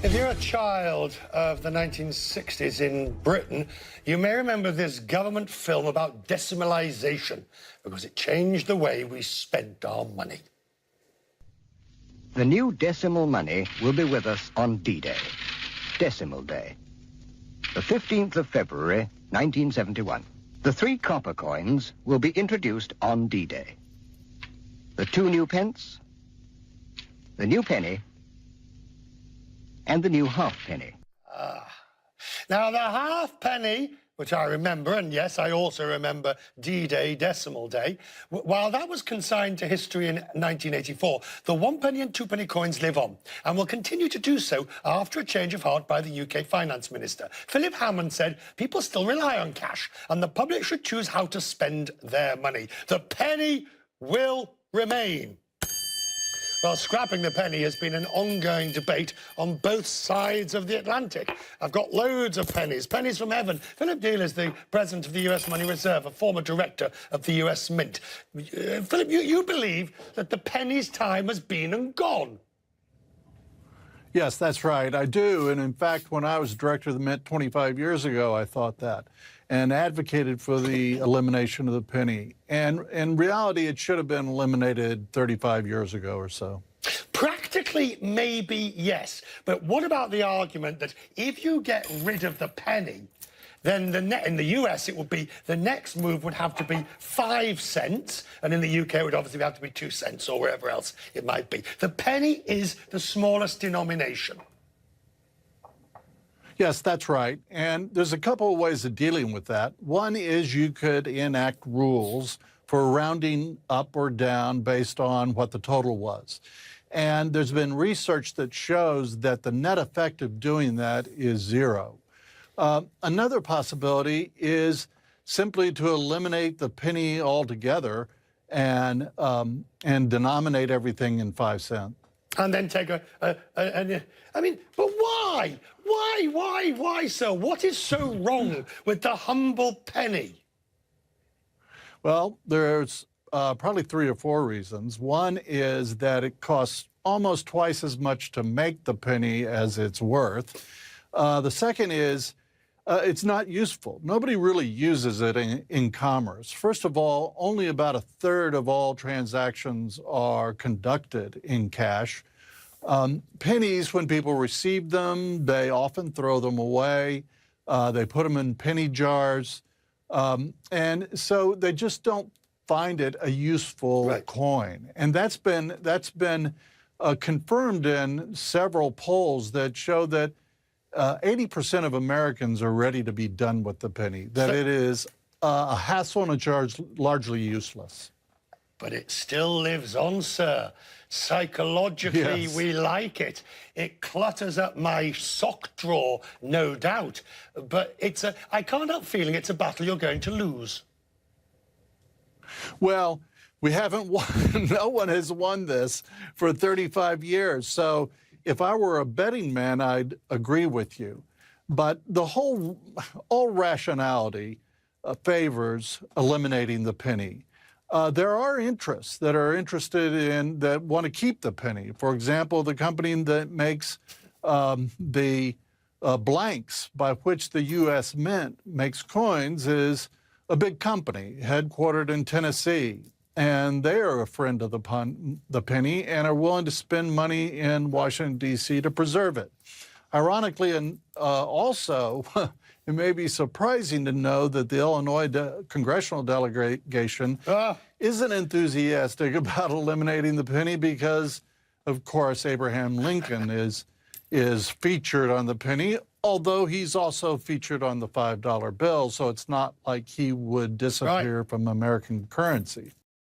If you're a child of the 1960s in Britain, you may remember this government film about decimalisation because it changed the way we spent our money. The new decimal money will be with us on D-Day, Decimal Day, the 15th of February, 1971. The 3 copper coins will be introduced on D-Day. The 2 new pence, the new penny, and the new halfpenny. Now, the halfpenny, which I remember, and yes, I also remember D-Day, Decimal Day, while that was consigned to history in 1984, the 1 penny and 2 penny coins live on and will continue to do so after a change of heart by the UK Finance Minister. Philip Hammond said people still rely on cash and the public should choose how to spend their money. The penny will remain. Well, scrapping the penny has been an ongoing debate on both sides of the Atlantic. I've got loads of pennies, pennies from heaven. Philip Deal is the president of the US Money Reserve, a former director of the US Mint. Philip, you believe that the penny's time has been and gone? Yes, that's right. I do. And in fact, when I was director of the Mint 25 years ago, I thought that and advocated for the elimination of the penny. And in reality, it should have been eliminated 35 years ago or so. Practically, maybe yes. But what about the argument that if you get rid of the penny, then in the US, it would be the next move would have to be 5 cents, and in the UK, it would obviously have to be 2 cents or wherever else it might be. The penny is the smallest denomination. Yes, that's right. And there's a couple of ways of dealing with that. One is you could enact rules for rounding up or down based on what the total was. And there's been research that shows that the net effect of doing that is 0. Another possibility is simply to eliminate the penny altogether and denominate everything in 5 cents. And then take I mean, but why? Why, sir? What is so wrong with the humble penny? Well, there's probably 3 or 4 reasons. One is that it costs almost twice as much to make the penny as it's worth. The second is it's not useful. Nobody really uses it in commerce. First of all, only about 1/3 of all transactions are conducted in cash. Pennies, when people receive them, they often throw them away. They put them in penny jars. And so they just don't find it a useful coin. And that's been confirmed in several polls that show that 80% of Americans are ready to be done with the penny, that it is a hassle and a charge, largely useless. But it still lives on, sir. Psychologically, Yes. we like it. It clutters up my sock drawer, no doubt. But I can't help feeling it's a battle you're going to lose. Well, we haven't won. No one has won this for 35 years. So if I were a betting man, I'd agree with you. But all rationality favors eliminating the penny. There are interests that are interested in, that want to keep the penny. For example, the company that makes the blanks by which the U.S. Mint makes coins is a big company headquartered in Tennessee. And they are a friend of the penny and are willing to spend money in Washington, D.C. to preserve it. Ironically, and also, it may be surprising to know that the Illinois congressional delegation isn't enthusiastic about eliminating the penny because, of course, Abraham Lincoln is featured on the penny, although he's also featured on the $5 bill, so it's not like he would disappear from American currency.